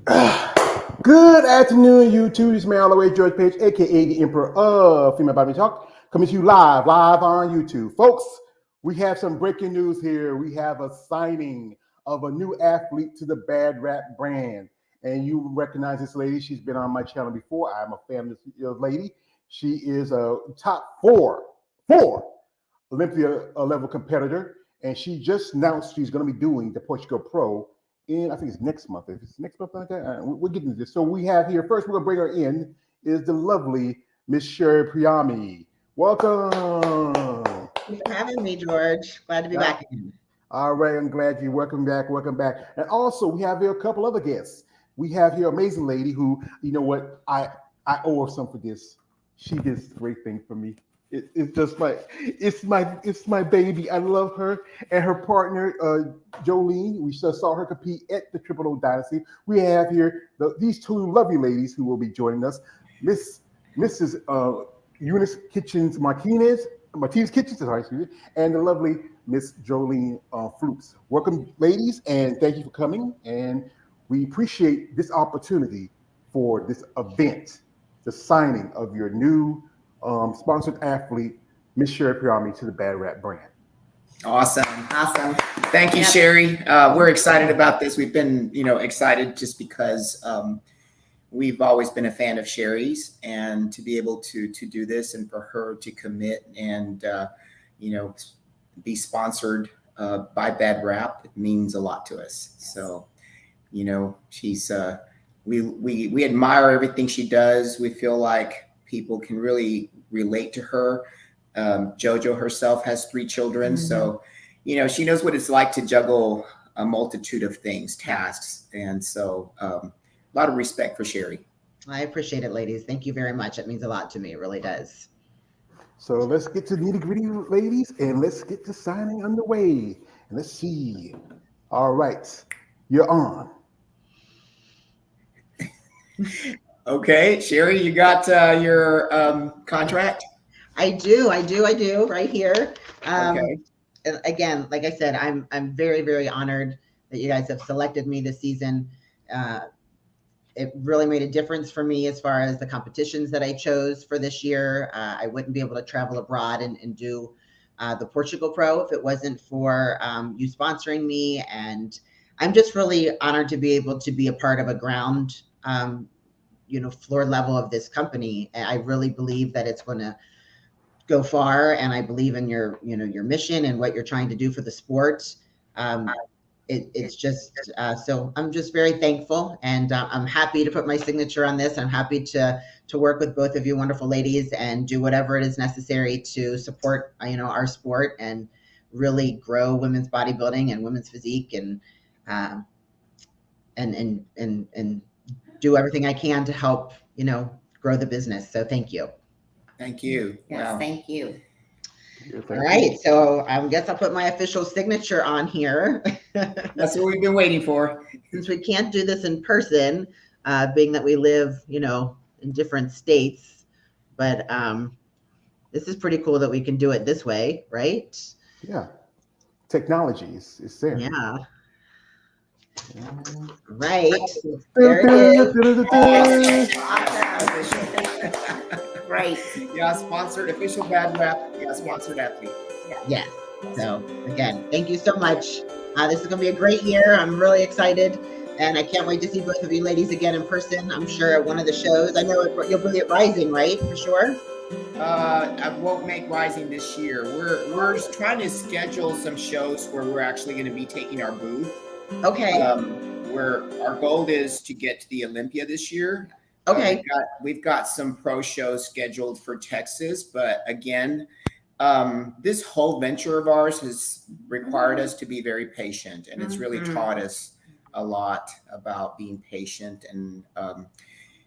Good afternoon, YouTube. This is man all the way, George Page, aka the Emperor of Female Body Talk, coming to you live on YouTube. Folks, we have some breaking news here. We have a signing of a new athlete to the BADRAP brand. And you recognize this lady. She's been on my channel before. I'm a fan of this lady. She is a top four Olympia level competitor. And she just announced she's going to be doing the Portugal Pro in, I think it's next month. If it's next month like that, we're getting to this. So we have here, first we're gonna bring her in, is the lovely Miss Sherry Priami. Welcome. Thanks for having me, George. Glad to be back again. All right, I'm glad you. Welcome back. And also, we have here a couple other guests. We have here an amazing lady who, you know what, I owe her some for this. She did this great thing for me. It's just it's my baby. I love her and her partner Jolene. We just saw her compete at the Triple O Dynasty. We have here these two lovely ladies who will be joining us, Mrs. Eunice Martinez Kitchens, sorry, and the lovely Miss Jolene Flukes. Welcome, ladies, and thank you for coming. And we appreciate this opportunity for this event, the signing of your new sponsored athlete, Miss Sherry Priami, to the BADRAP brand. Awesome. Thank you, Sherry. We're excited about this. We've been, excited just because we've always been a fan of Sherry's, and to be able to do this and for her to commit and, be sponsored by BADRAP, it means a lot to us. So, she's, we admire everything she does. We feel like people can really relate to her. JoJo herself has 3 children. Mm-hmm. So, she knows what it's like to juggle a multitude of things, tasks. And so a lot of respect for Sherry. I appreciate it, ladies. Thank you very much. It means a lot to me. It really does. So let's get to the nitty-gritty, ladies, and let's get the signing underway. And let's see. All right. You're on. Okay, Sherry, you got your contract? I do, right here. Okay. Again, like I said, I'm very, very honored that you guys have selected me this season. It really made a difference for me as far as the competitions that I chose for this year. I wouldn't be able to travel abroad and do the Portugal Pro if it wasn't for you sponsoring me. And I'm just really honored to be able to be a part of a ground floor level of this company. I really believe that it's going to go far, and I believe in your mission and what you're trying to do for the sport. It's just so I'm just very thankful, and I'm happy to put my signature on this. I'm happy to work with both of you wonderful ladies and do whatever it is necessary to support our sport and really grow women's bodybuilding and women's physique and do everything I can to help, grow the business. So thank you. Thank you. Yes, wow. Thank you. All right. So I guess I'll put my official signature on here. That's what we've been waiting for. Since we can't do this in person, being that we live, in different states, but this is pretty cool that we can do it this way, right? Yeah. Technology is there. Yeah. Right. There it is. Right. Yeah, sponsored official BADRAP. Yeah, sponsored athlete. Yes. So again, thank you so much. This is going to be a great year. I'm really excited, and I can't wait to see both of you ladies again in person. I'm sure at one of the shows. I know you'll be at Rising, right? For sure. I won't make Rising this year. We're trying to schedule some shows where we're actually going to be taking our booth. Okay. Where our goal is to get to the Olympia this year. Okay. We've got some pro shows scheduled for Texas, but again, this whole venture of ours has required us to be very patient, and it's really taught us a lot about being patient. And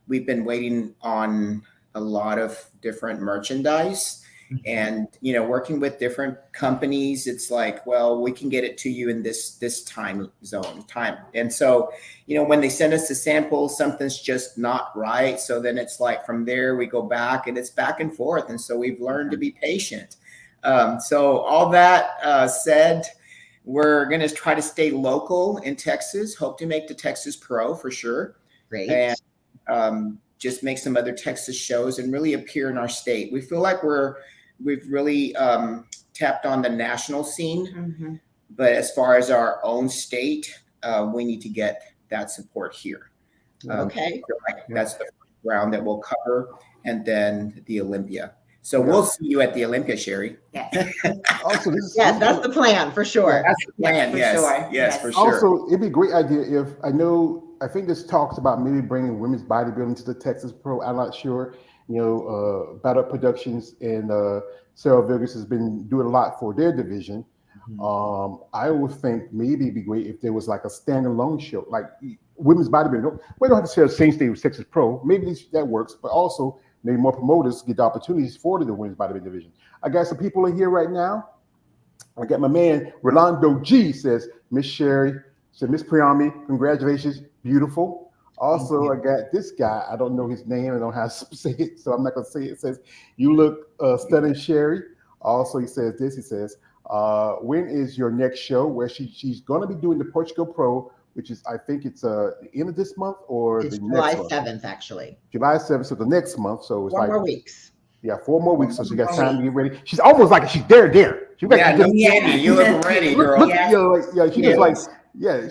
we've been waiting on a lot of different merchandise. And, working with different companies, it's like, well, we can get it to you in this time zone. And so, when they send us a sample, something's just not right. So then it's like from there, we go back and it's back and forth. And so we've learned to be patient. So all that said, we're going to try to stay local in Texas, hope to make the Texas Pro for sure. Great. and just make some other Texas shows and really appear in our state. We feel like we've really tapped on the national scene, Mm-hmm. but as far as our own state, we need to get that support here. Okay. I feel like that's the ground that we'll cover, and then the Olympia. So we'll see you at the Olympia, Sherry. Yes. Also, Yes, that's the plan for sure. That's the plan. for Yes, sure. yes, for sure. Also, it'd be a great idea if I think this talks about maybe bringing women's bodybuilding to the Texas Pro. I'm not sure. BADRAP Productions and Sarah Vegas has been doing a lot for their division. I would think maybe it'd be great if there was like a standalone show, like women's bodybuilding. We don't have to share the same stage with Texas Pro. Maybe that works, but also maybe more promoters get the opportunities for the women's bodybuilding division. I got some people in here right now. I got my man Rolando G says, Miss Sherry, said Miss Priami, congratulations, beautiful. Also, I got this guy. I don't know his name. I don't know how to say it, so I'm not going to say it. It says, you look stunning, Sherry. Also, he says this. He says, when is your next show? Where she's going to be doing the Portugal Pro, which is, I think it's the end of this month or It's the July next month. 7th, actually. July 7th, so the next month. So it's 4 more weeks. Yeah, 4 more weeks. So she got time to get ready. She's almost like she's there. She Yeah, no kidding. You look ready, girl. Look, Yes. she just like,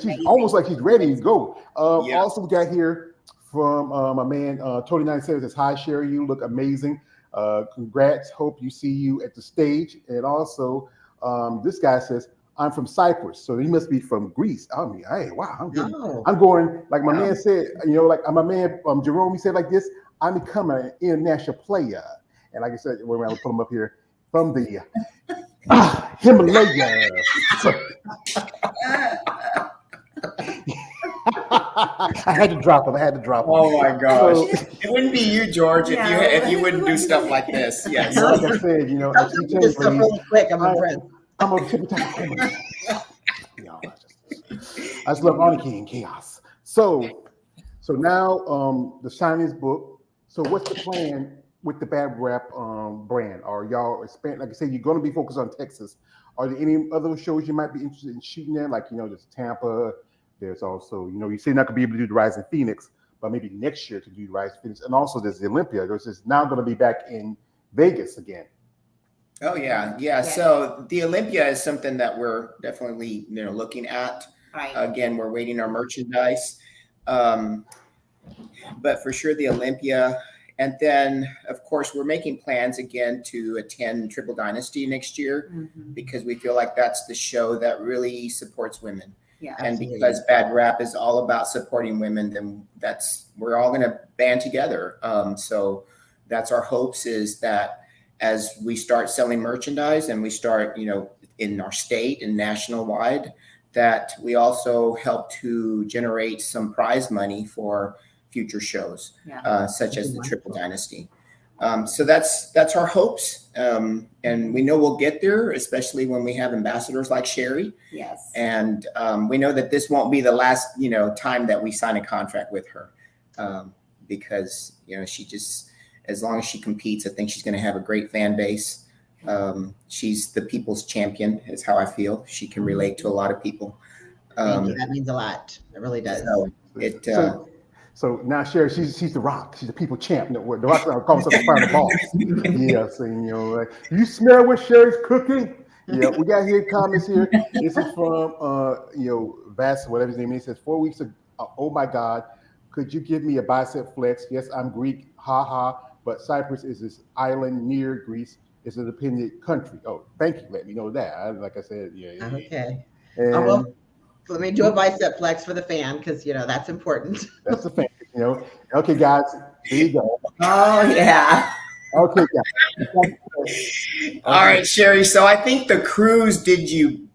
she's almost like she's ready to go. Yeah. Also, we got here from my man Tony 97 says, hi, Sherry, you look amazing. Congrats. Hope you see you at the stage. And also, this guy says, I'm from Cyprus, so he must be from Greece. I mean, hey, wow, I'm going, like my man said, like my man Jerome, he said like this, I'm becoming an international player. And like I said, when I will put him up here, from the Himalaya. I had to drop him. Oh my gosh. So, it wouldn't be you, George, if you wouldn't do stuff like this. Yes. like I said, I'll do this stuff really quick. I'm impressed. I'm a tippy top. I just love anarchy and chaos. So now the Chinese book. So what's the plan with the BADRAP brand? Are y'all expand? Like I said, you're going to be focused on Texas. Are there any other shows you might be interested in shooting there? Like there's Tampa. There's also you say you're not going to be able to do the Rise in Phoenix, but maybe next year to do the Rise in Phoenix. And also there's the Olympia. There's now going to be back in Vegas again. Oh yeah. So the Olympia is something that we're definitely looking at. Right. Again, we're waiting our merchandise, but for sure the Olympia, and then of course we're making plans again to attend Triple Dynasty next year because we feel like that's the show that really supports women. Yeah. And Absolutely. because BADRAP is all about supporting women, then we're all going to band together. So that's our hopes, is that as we start selling merchandise and we start, in our state and national wide, that we also help to generate some prize money for future shows, such as the Triple Dynasty. So that's our hopes. And we know we'll get there, especially when we have ambassadors like Sherry. Yes. And we know that this won't be the last, time that we sign a contract with her, because, she just, as long as she competes, I think she's going to have a great fan base. She's the people's champion, is how I feel. She can relate to a lot of people. Thank you. That means a lot. It really does. So now, Sherry, she's the Rock. She's the people champ. The Rock calls herself the final boss. Yeah, so you smell what Sherry's cooking. Yeah, we got here comments here. This is from Vass, whatever his name is. He says 4 weeks ago. Oh my God, could you give me a bicep flex? Yes, I'm Greek. Ha ha. But Cyprus is this island near Greece. It's an independent country. Oh, thank you. Let me know that. Like I said, Okay. And Let me do a bicep flex for the fan, because that's important. that's the fan. Okay, guys. There you go. Oh yeah. Okay, guys. All right, Sherry. So I think the cruise did you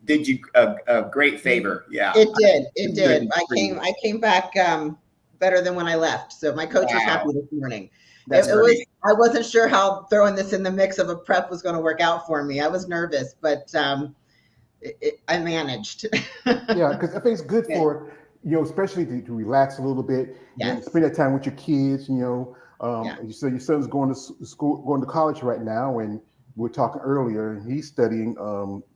a great favor. Yeah. It did. I came back better than when I left. So my coach was happy this morning. I wasn't sure how throwing this in the mix of a prep was going to work out for me. I was nervous, but I managed. Yeah, because I think it's good for especially to relax a little bit. Yes. Spend that time with your kids. You said your son's going to school, going to college right now, and we were talking earlier, and he's studying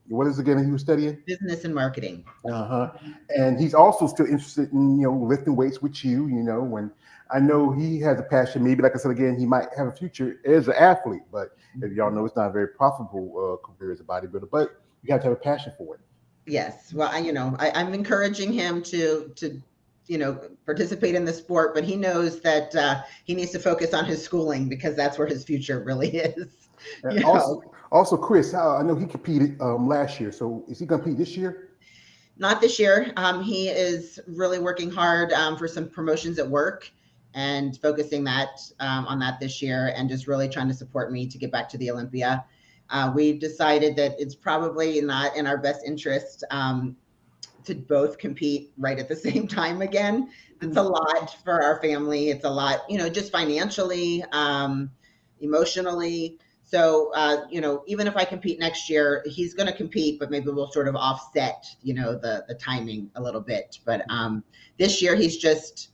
What is it again he was studying? Business and marketing. Uh-huh. And he's also still interested in, lifting weights with you, when I know he has a passion. Maybe, like I said again, he might have a future as an athlete, but if y'all know, it's not a very profitable career as a bodybuilder, but you have to have a passion for it. Yes. Well, I'm encouraging him to participate in the sport, but he knows that he needs to focus on his schooling because that's where his future really is. And also, Chris, I know he competed last year. So is he going to compete this year? Not this year. He is really working hard for some promotions at work and focusing on that this year, and just really trying to support me to get back to the Olympia. We've decided that it's probably not in our best interest to both compete right at the same time again. It's a lot for our family. It's a lot, just financially, emotionally. So, even if I compete next year, he's going to compete, but maybe we'll sort of offset, the timing a little bit. But this year he's just,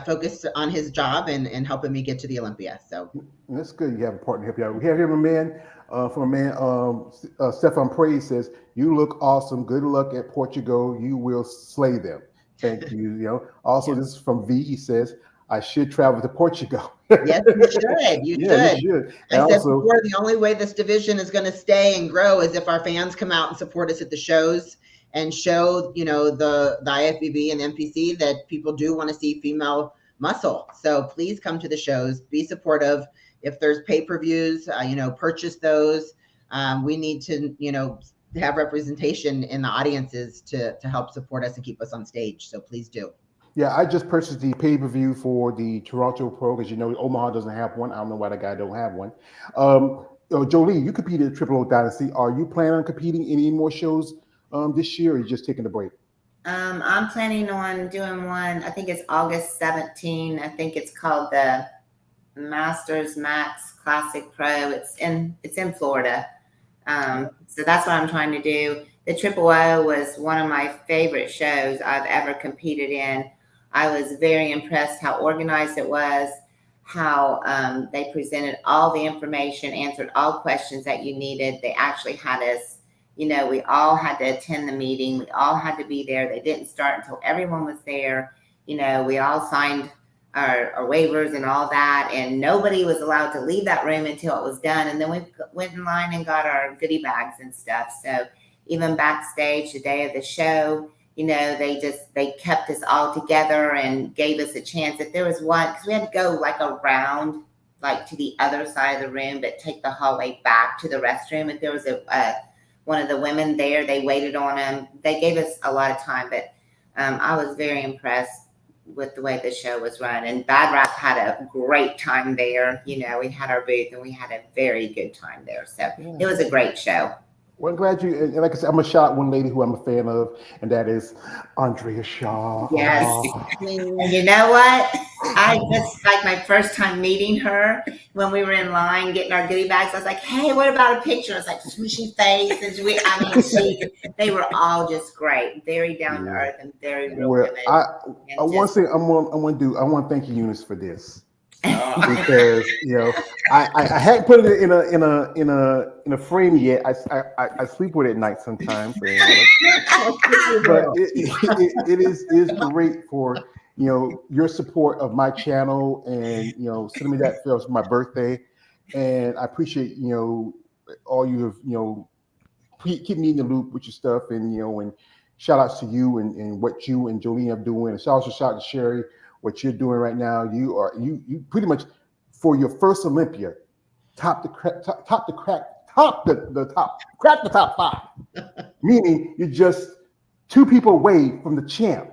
focused on his job and helping me get to the Olympia. So that's good. You have a partner help you out. We have here a man, Stefan Praise says, "You look awesome. Good luck at Portugal. You will slay them." Thank you. Also, This is from V. He says, "I should travel to Portugal." Yes, you should. You should. And I said before, the only way this division is going to stay and grow is if our fans come out and support us at the shows and show, the IFBB and NPC that people do want to see female muscle. So please come to the shows, be supportive. If there's pay-per-views, purchase those. We need to, have representation in the audiences to help support us and keep us on stage. So please do. Yeah, I just purchased the pay-per-view for the Toronto Pro because Omaha doesn't have one. I don't know why the guy don't have one. Jolie, you competed at Triple O Dynasty. Are you planning on competing any more shows this year, or are you just taking a break? I'm planning on doing one. I think it's August 17. I think it's called the Masters Max Classic Pro. It's in Florida. So that's what I'm trying to do. The Triple O was one of my favorite shows I've ever competed in. I was very impressed how organized it was, how they presented all the information, answered all questions that you needed. They actually had us, we all had to attend the meeting. We all had to be there. They didn't start until everyone was there. We all signed our waivers and all that, and nobody was allowed to leave that room until it was done. And then we went in line and got our goodie bags and stuff. So even backstage the day of the show, they kept us all together and gave us a chance. If there was one, because we had to go like around, like to the other side of the room, but take the hallway back to the restroom. If there was one of the women there, they waited on them. They gave us a lot of time, but I was very impressed with the way the show was run. And BADRAP had a great time there. We had our booth and we had a very good time there. So It was a great show. Well, I'm glad you, and like I said, I'm going to shout out one lady who I'm a fan of, and that is Andrea Shaw. Yes. And you know what? I just, like my first time meeting her, when we were in line getting our goodie bags, I was like, hey, what about a picture? I was like, swishy face. And they were all just great. Very down to earth and very real women. One thing I want to thank you, Eunice, for this. Because I hadn't put it in a frame yet. I sleep with it at night sometimes, but it is great for your support of my channel and sending me that for my birthday, and I appreciate all you have keep me in the loop with your stuff, and and shout outs to you and what you and Jolene are doing, and shout out to Sherry. What you're doing right now, you pretty much for your first Olympia, crack the top 5. Meaning you're just 2 people away from the champ.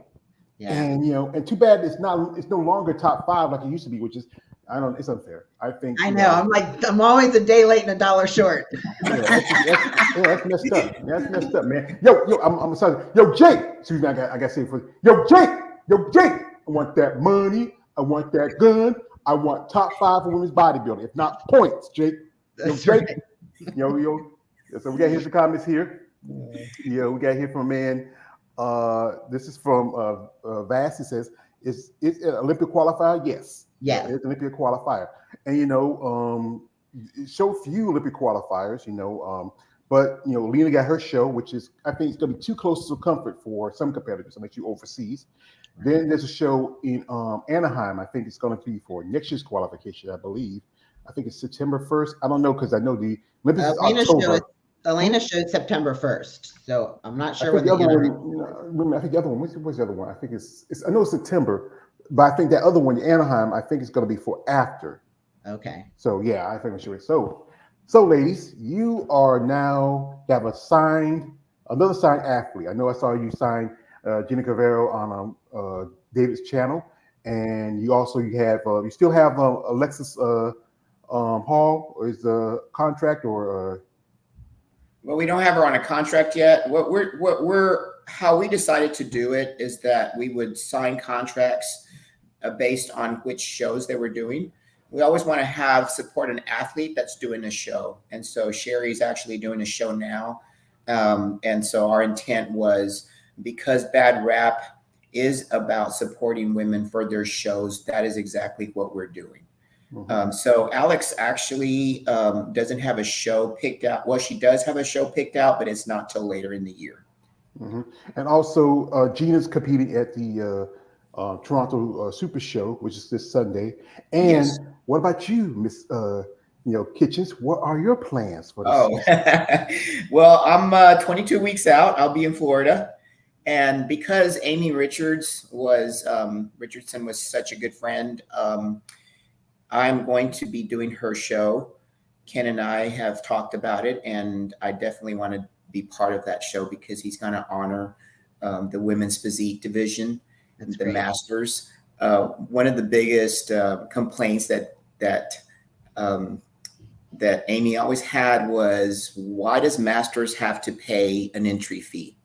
Yeah. And too bad it's no longer top 5 like it used to be, which is it's unfair. I think I know. I'm always a day late and $1 short. That's messed up. That's messed up, man. Yo, I'm sorry. Yo, Jake. Excuse me, I got to say it for Yo, Jake. I want that money. I want that gun. I want top 5 for women's bodybuilding. If not points, Jake. That's Jake. Right. Yo. So we got here's the comments here. We got here from a man. This is from Vass. He says, "Is it an Olympic qualifier?" Yes. Yeah. It's an Olympic qualifier. And so few Olympic qualifiers. But Lena got her show, which is I think it's going to be too close to comfort for some competitors, unless you overseas. Then there's a show in Anaheim. I think it's going to be for next year's qualification, I believe. I think it's September 1st. I don't know because I know the Olympics is October. Elena showed September 1st, so I'm not sure I when think the other Anaheim. one. I think the other one. What's the other one? I think it's. I know it's September, but I think that other one, Anaheim, I think it's going to be for after. Okay. So yeah, I think I'm sure. So ladies, you are now have another signed athlete. I know I saw you sign Jenny Cavero on David's channel, and you still have Alexis Hall, or is the contract or? Well, we don't have her on a contract yet. How we decided to do it is that we would sign contracts based on which shows they were doing. We always want to support an athlete that's doing a show. And so Sherry's actually doing a show now. And so our intent was, because BADRAP is about supporting women for their shows, that is exactly what we're doing. Mm-hmm. So Alex actually doesn't have a show picked out. Well, she does have a show picked out, but it's not till later in the year. Mm-hmm. And also Gina's competing at the Toronto Super Show, which is this Sunday. And yes. What about you, Miss Kitchens? What are your plans for this season? Well, I'm 22 weeks out. I'll be in Florida. And because Amy Richardson was such a good friend, I'm going to be doing her show. Ken and I have talked about it, and I definitely want to be part of that show because he's going to honor the women's physique division, and the Masters. One of the biggest complaints that Amy always had was, why does Masters have to pay an entry fee?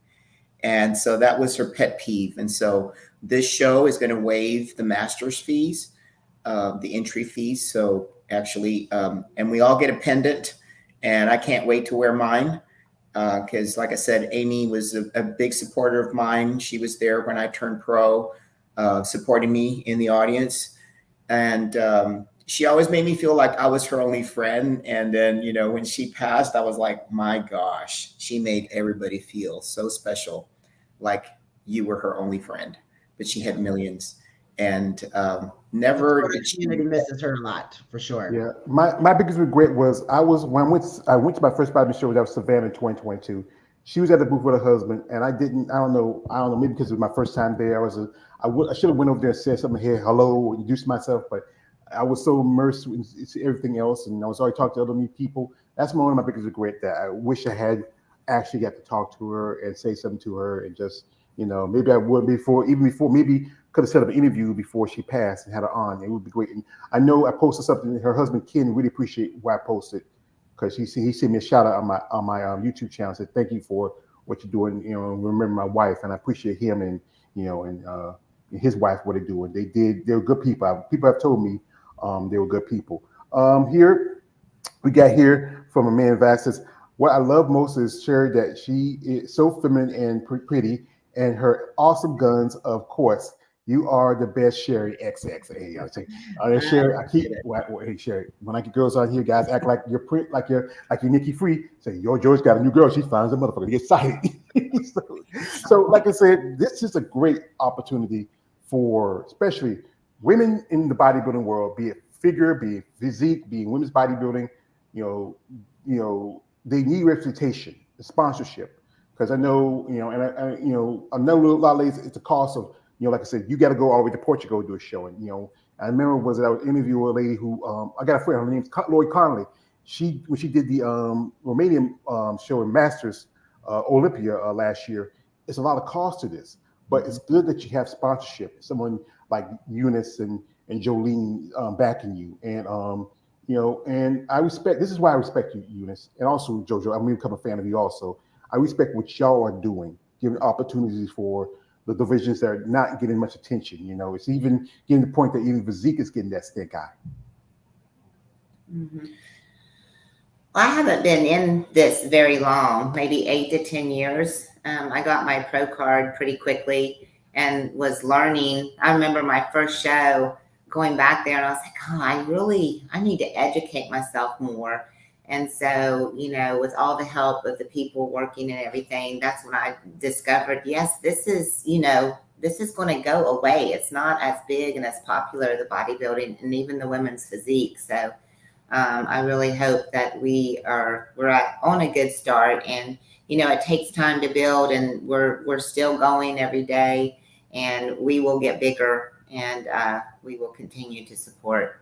And so that was her pet peeve. And so this show is going to waive the Masters fees. The entry fees. So actually, and we all get a pendant, and I can't wait to wear mine because, like I said, Amy was a big supporter of mine. She was there when I turned pro, supporting me in the audience, and she always made me feel like I was her only friend. And then, when she passed, I was like, my gosh, she made everybody feel so special, like you were her only friend, but she had millions. And never the community misses her a lot, for sure. Yeah, my biggest regret was I went to my first bodybuilding show, that was Savannah in 2022. She was at the booth with her husband, and I don't know, maybe because it was my first time there. I should have went over there and said something here, hello, introduced myself, but I was so immersed into everything else, and I was already talking to other new people. That's one of my biggest regret, that I wish I had actually got to talk to her and say something to her, and just maybe I would maybe could have set up an interview before she passed and had her on. It would be great. And I know I posted something. Her husband Ken really appreciate what I posted, because he sent me a shout out on my YouTube channel. Said thank you for what you're doing. Remember my wife, and I appreciate him and his wife, what they're doing. They're good people. People have told me they were good people. Here we got here from a man that says, what I love most is Sherry, that she is so feminine and pretty, and her awesome guns, of course. You are the best, Sherry XXA. I say, Sherry. Hey, Sherry. When I get girls on here, guys act like you're like you're Nikki Free. Say, yo, George got a new girl. She finds a motherfucker. Get excited. so, like I said, this is a great opportunity for especially women in the bodybuilding world, be it figure, be it physique, be it women's bodybuilding. They need representation, sponsorship, because I know, I know a lot of ladies, it's a cost of. Like I said, you got to go all the way to Portugal to do a show. And, I remember I was interviewing a lady who, I got a friend, her name's Lloyd Connolly. When she did the Romanian show in Masters Olympia last year, it's a lot of cost to this. But it's good that you have sponsorship, someone like Eunice and Jolene backing you. And, and I respect, this is why I respect you, Eunice. And also, JoJo, I'm going to become a fan of you also. I respect what y'all are doing, giving opportunities for the divisions that are not getting much attention. It's even getting to the point that even physique is getting that stink eye. Mm-hmm. Well, I haven't been in this very long, maybe 8 to 10 years. I got my pro card pretty quickly and was learning. I remember my first show going back there, and I was like, I need to educate myself more. And so, with all the help of the people working and everything, that's when I discovered, yes, this is going to go away. It's not as big and as popular, the bodybuilding and even the women's physique. So I really hope that we're on a good start, and, it takes time to build, and we're still going every day, and we will get bigger, and we will continue to support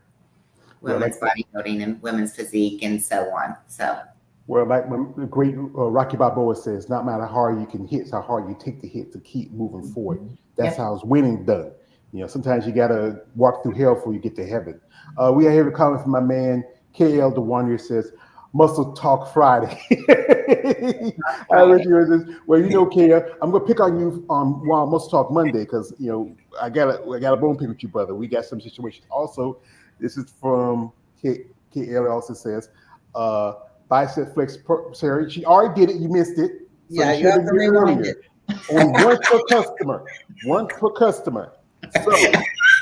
women's bodybuilding and women's physique and so on. So, well, like when the great Rocky Balboa says, not matter how hard you can hit, it's how hard you take the hit to keep moving forward. That's how it's winning done. Sometimes you got to walk through hell before you get to heaven. We are here to comment from my man, KL the Wonder says, Muscle Talk Friday. I heard you heard this. Well, KL, I'm going to pick on you on Muscle Talk Monday because, I got a bone pick with you, brother. We got some situations. Also, this is from KL also says, bicep flex Sherry. She already did it. You missed it. So yeah, you have to rewind it. Only one per customer. One per customer. So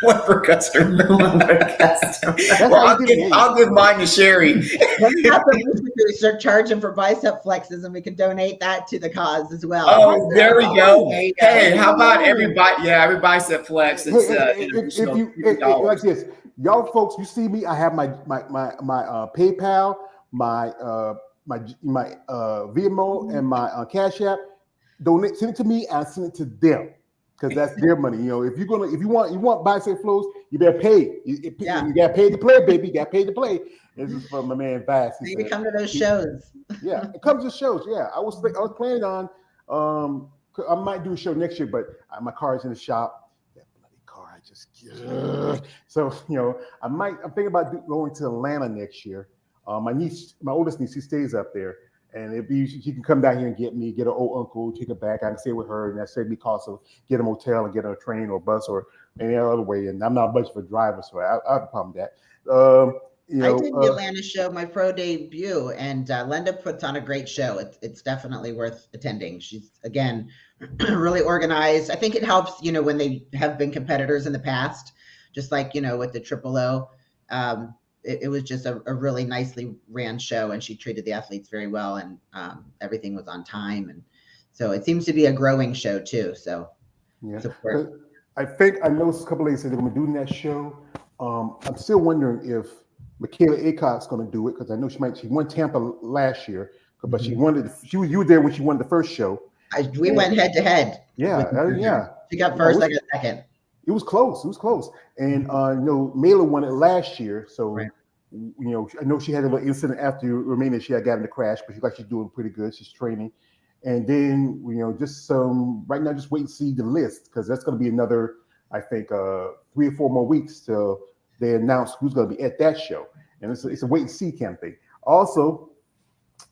one per customer. Well, I'll give mine to Sherry. We start charging for bicep flexes, and we can donate that to the cause as well. Oh, there we go. Hey, how about every bicep flex? It's if you like this, y'all folks, you see me. I have my PayPal, my Venmo, and my Cash App. Donate, send it to me, and send it to them. Because that's their money, if you want bicep flows, you better pay. You got paid to play, baby. You got paid to play. This is from my man Vass. Maybe come to those shows. Yeah, it comes to shows. Yeah, I was planning on. I might do a show next year, but my car is in the shop. That bloody car, so I'm thinking about going to Atlanta next year. My oldest niece, she stays up there. And she can come down here and get an old uncle, take her back. I can stay with her, and that saved me cost of get a motel and get on a train or bus or any other way. And I'm not much of a driver, so I have a problem with that. I did the Atlanta show, my pro debut, and Linda puts on a great show. It's definitely worth attending. She's, again, really organized. I think it helps, when they have been competitors in the past, just like, with the Triple O. It was just a really nicely ran show, and she treated the athletes very well, and everything was on time. And so it seems to be a growing show too. So support. I think I know a couple ladies said they're going to be doing that show. I'm still wondering if Michaela Acott's going to do it, because I know she won Tampa last year, but you were there when she won the first show. We went head to head. Yeah. She got first, I got second. It was close. And Mela won it last year. So, I know she had a little incident after Romania. She had gotten in the crash, but she's doing pretty good. She's training. And then, just right now, just wait and see the list, because that's going to be another, I think, 3 or 4 more weeks till they announce who's going to be at that show. And it's a wait and see kind of thing. Also,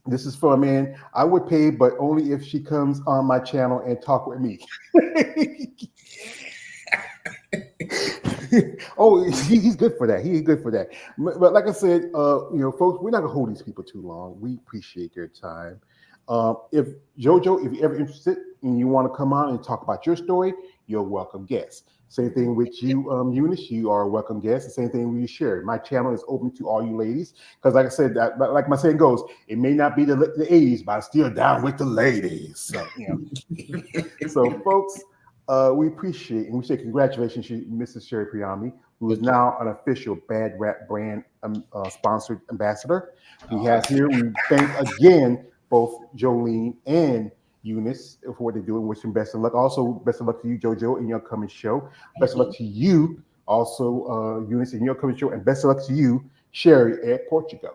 this is for a man. I would pay, but only if she comes on my channel and talk with me. Oh, he's good for that. He's good for that. But like I said, folks, we're not gonna hold these people too long. We appreciate your time. If JoJo, if you're ever interested and you want to come on and talk about your story, you're a welcome guest. Same thing with you, Eunice. You are a welcome guest. The same thing with you, Sherry. My channel is open to all you ladies, because, like I said, like my saying goes, it may not be the 80s, but I'm still down with the ladies. So, so folks. We appreciate and we say congratulations to Mrs. Sherry Priami, who is now an official BADRAP brand sponsored ambassador. We thank again both Jolene and Eunice for what they're doing. Wish them best of luck. Also, best of luck to you, JoJo, in your upcoming show. Best of luck to you, also Eunice, in your upcoming show, and best of luck to you, Sherry, at Portugal.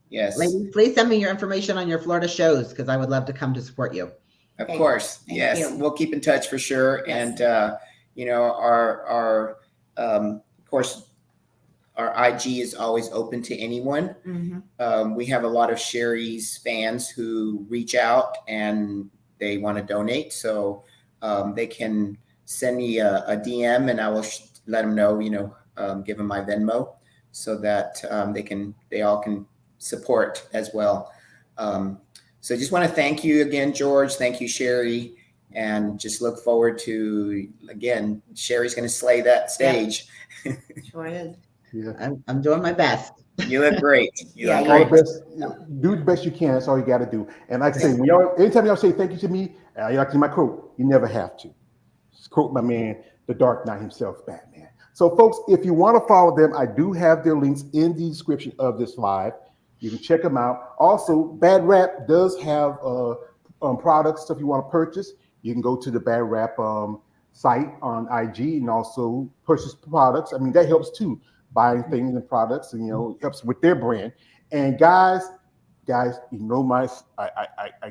Yes. Ladies, please send me your information on your Florida shows, because I would love to come to support you. Of course. Yes. We'll keep in touch for sure. Yes. And, of course, our IG is always open to anyone. Mm-hmm. We have a lot of Sherry's fans who reach out and they want to donate. So they can send me a DM, and I will let them know, give them my Venmo, so that they all can support as well. So just want to thank you again, George. Thank you, Sherry. And just look forward to, again, Sherry's going to slay that stage. Yeah. Sure is. Yeah. I'm doing my best. You look great. You Yeah, look All the great. best. Do the best you can. That's all you got to do. And like I say, when y'all, anytime y'all say thank you to me, you like to my quote, you never have to. Just quote my man, the Dark Knight himself, Batman. So, folks, if you want to follow them, I do have their links in the description of this live. You can check them out. Also, BADRAP does have products, stuff you want to purchase. You can go to the BADRAP site on IG and also purchase products. I mean, that helps too, buying things and products, and helps with their brand. And guys, I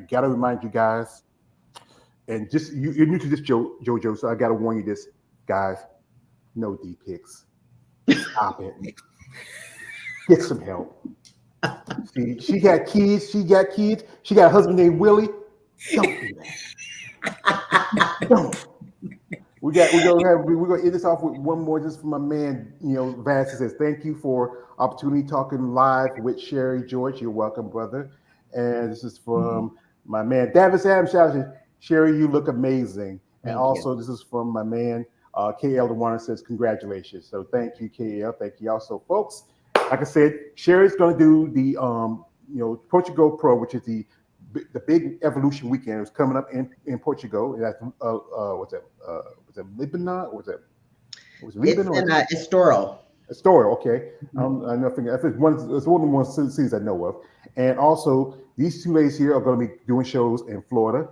gotta remind you guys, and just you're new to this, JoJo, so I gotta warn you this, guys. No D pics. Stop it. Get some help. See, she got kids. She got a husband named Willie. Don't do that. Don't. We're gonna end this off with one more just from my man, Vance. He says, thank you for opportunity talking live with Sherry George. You're welcome, brother. And this is from my man Davis Adams. Sherry, you look amazing. And also this is from my man KL the one that says congratulations. So thank you, KL. Thank you also, folks. Like I said, Sherry's gonna do the Portugal Pro, which is the big evolution weekend. It's coming up in Portugal. That's what's that? Was it Lebanon? Or was it? Was it Lebanon? It's Estoril. Estoril, okay. I know. It's one of the ones cities I know of. And also, these two ladies here are going to be doing shows in Florida.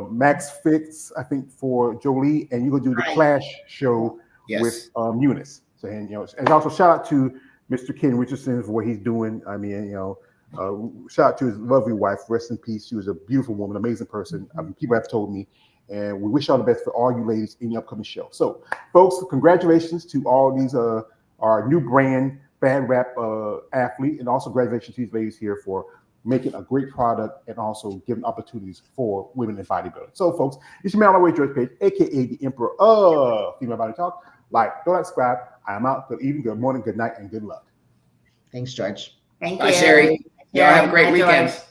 Max Fix, I think, for Jolie, and you're going to do the Clash show with Eunice. So, and also shout out to Mr. Ken Richardson for what he's doing. I mean, shout out to his lovely wife. Rest in peace. She was a beautiful woman, amazing person. People have told me. And we wish all the best for all you ladies in the upcoming show. So, folks, congratulations to all these our new brand BADRAP athlete, and also congratulations to these ladies here for making a great product and also giving opportunities for women in bodybuilding. So, folks, it's your man, always George Page, aka the Emperor of Female Body Talk. Don't subscribe. I am out. Good evening, good morning, good night, and good luck. Thanks, George. Thank Bye, you. Sherry. Y'all have a great Bye, weekend. George.